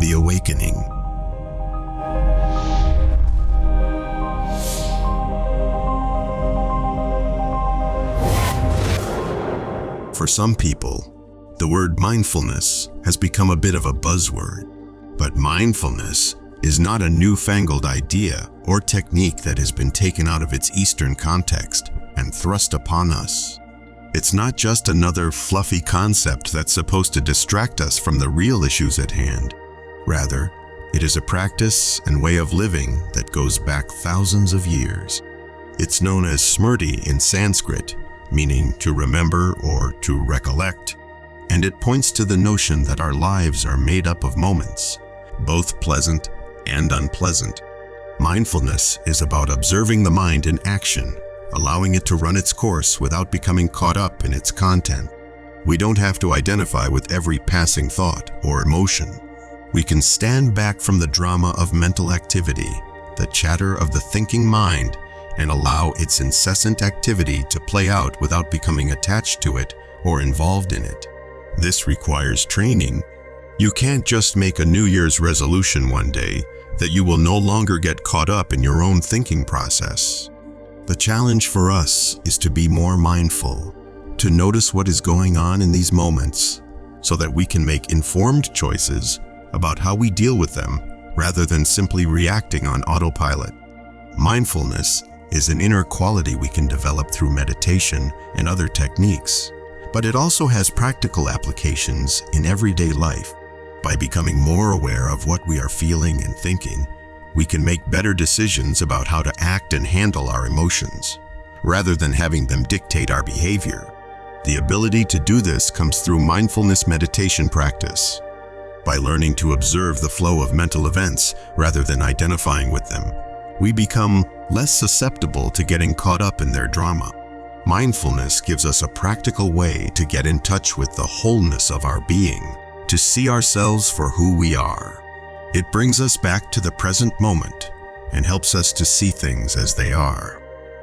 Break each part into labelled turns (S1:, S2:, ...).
S1: the awakening. For some people, the word mindfulness has become a bit of a buzzword. But mindfulness is not a newfangled idea or technique that has been taken out of its Eastern context and thrust upon us. It's not just another fluffy concept that's supposed to distract us from the real issues at hand. Rather, it is a practice and way of living that goes back thousands of years. It's known as smriti in Sanskrit, meaning to remember or to recollect, and it points to the notion that our lives are made up of moments, both pleasant and unpleasant. Mindfulness is about observing the mind in action, allowing it to run its course without becoming caught up in its content. We don't have to identify with every passing thought or emotion. We can stand back from the drama of mental activity, the chatter of the thinking mind, and allow its incessant activity to play out without becoming attached to it or involved in it. This requires training. You can't just make a New Year's resolution one day that you will no longer get caught up in your own thinking process. The challenge for us is to be more mindful, to notice what is going on in these moments so that we can make informed choices about how we deal with them rather than simply reacting on autopilot. Mindfulness is an inner quality we can develop through meditation and other techniques, but it also has practical applications in everyday life. By becoming more aware of what we are feeling and thinking, we can make better decisions about how to act and handle our emotions, rather than having them dictate our behavior. The ability to do this comes through mindfulness meditation practice. By learning to observe the flow of mental events rather than identifying with them, we become less susceptible to getting caught up in their drama. Mindfulness gives us a practical way to get in touch with the wholeness of our being, to see ourselves for who we are. It brings us back to the present moment and helps us to see things as they are.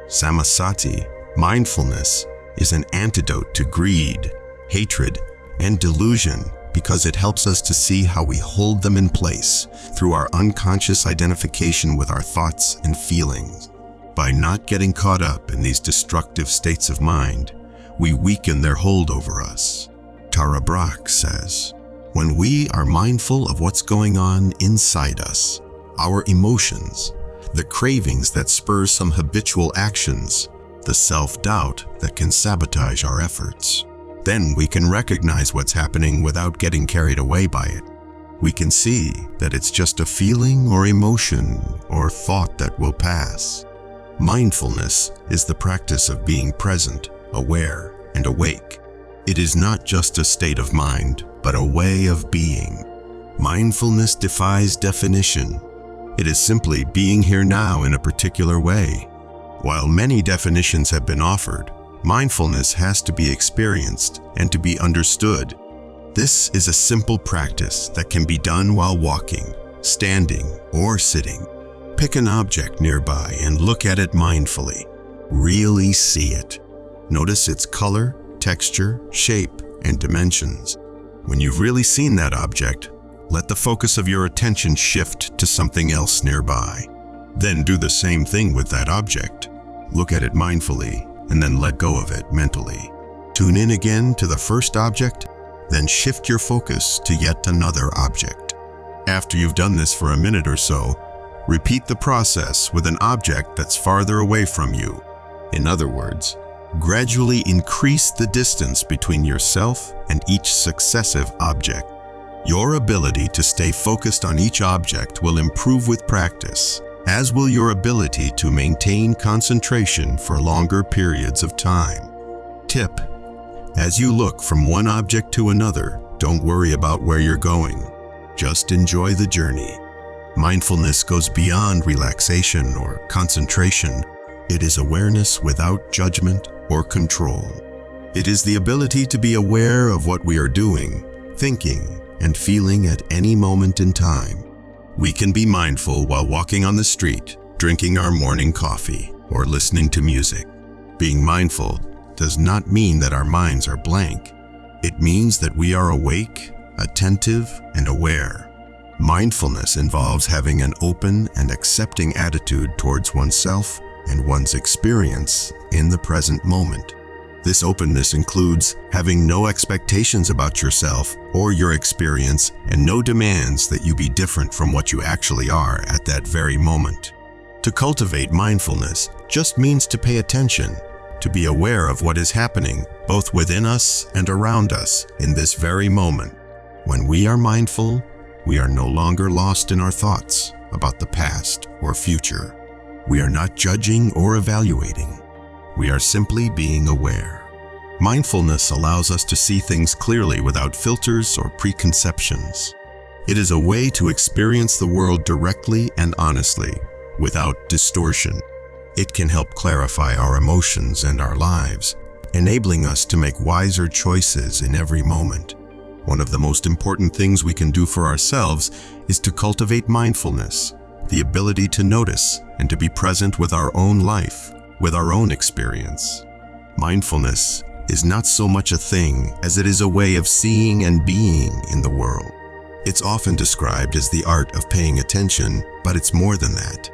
S1: Samasati, mindfulness, is an antidote to greed, hatred, and delusion because it helps us to see how we hold them in place through our unconscious identification with our thoughts and feelings. By not getting caught up in these destructive states of mind, we weaken their hold over us. Tara Brach says, "When we are mindful of what's going on inside us, our emotions, the cravings that spur some habitual actions, the self-doubt that can sabotage our efforts, then we can recognize what's happening without getting carried away by it. We can see that it's just a feeling or emotion or thought that will pass." Mindfulness is the practice of being present, aware, and awake. It is not just a state of mind, but a way of being. Mindfulness defies definition. It is simply being here now in a particular way. While many definitions have been offered, mindfulness has to be experienced and to be understood. This is a simple practice that can be done while walking, standing, or sitting. Pick an object nearby and look at it mindfully. Really see it. Notice its color, texture, shape, and dimensions. When you've really seen that object, let the focus of your attention shift to something else nearby. Then do the same thing with that object. Look at it mindfully and then let go of it mentally. Tune in again to the first object, then shift your focus to yet another object. After you've done this for a minute or so, repeat the process with an object that's farther away from you. In other words, gradually increase the distance between yourself and each successive object. Your ability to stay focused on each object will improve with practice, as will your ability to maintain concentration for longer periods of time. Tip: as you look from one object to another, don't worry about where you're going. Just enjoy the journey. Mindfulness goes beyond relaxation or concentration. It is awareness without judgment or control. It is the ability to be aware of what we are doing, thinking, and feeling at any moment in time. We can be mindful while walking on the street, drinking our morning coffee, or listening to music. Being mindful does not mean that our minds are blank. It means that we are awake, attentive, and aware. Mindfulness involves having an open and accepting attitude towards oneself and one's experience in the present moment. This openness includes having no expectations about yourself or your experience and no demands that you be different from what you actually are at that very moment. To cultivate mindfulness just means to pay attention, to be aware of what is happening both within us and around us in this very moment. When we are mindful, we are no longer lost in our thoughts about the past or future. We are not judging or evaluating. We are simply being aware. Mindfulness allows us to see things clearly without filters or preconceptions. It is a way to experience the world directly and honestly, without distortion. It can help clarify our emotions and our lives, enabling us to make wiser choices in every moment. One of the most important things we can do for ourselves is to cultivate mindfulness, the ability to notice and to be present with our own life, with our own experience. Mindfulness is not so much a thing as it is a way of seeing and being in the world. It's often described as the art of paying attention, but it's more than that.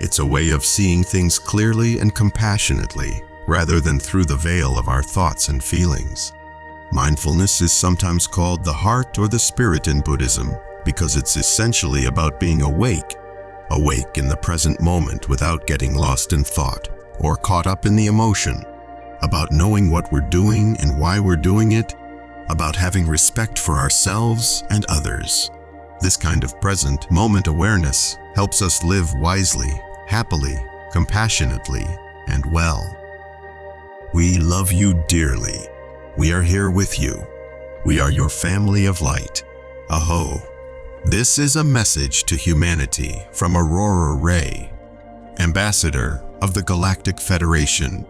S1: It's a way of seeing things clearly and compassionately, rather than through the veil of our thoughts and feelings. Mindfulness is sometimes called the heart or the spirit in Buddhism because it's essentially about being awake in the present moment without getting lost in thought or caught up in the emotion, about knowing what we're doing and why we're doing it, about having respect for ourselves and others. This kind of present moment awareness helps us live wisely, happily, compassionately, and well. We love you dearly. We are here with you. We are your family of light. Aho. This is a message to humanity from Aurora Ray, Ambassador of the Galactic Federation.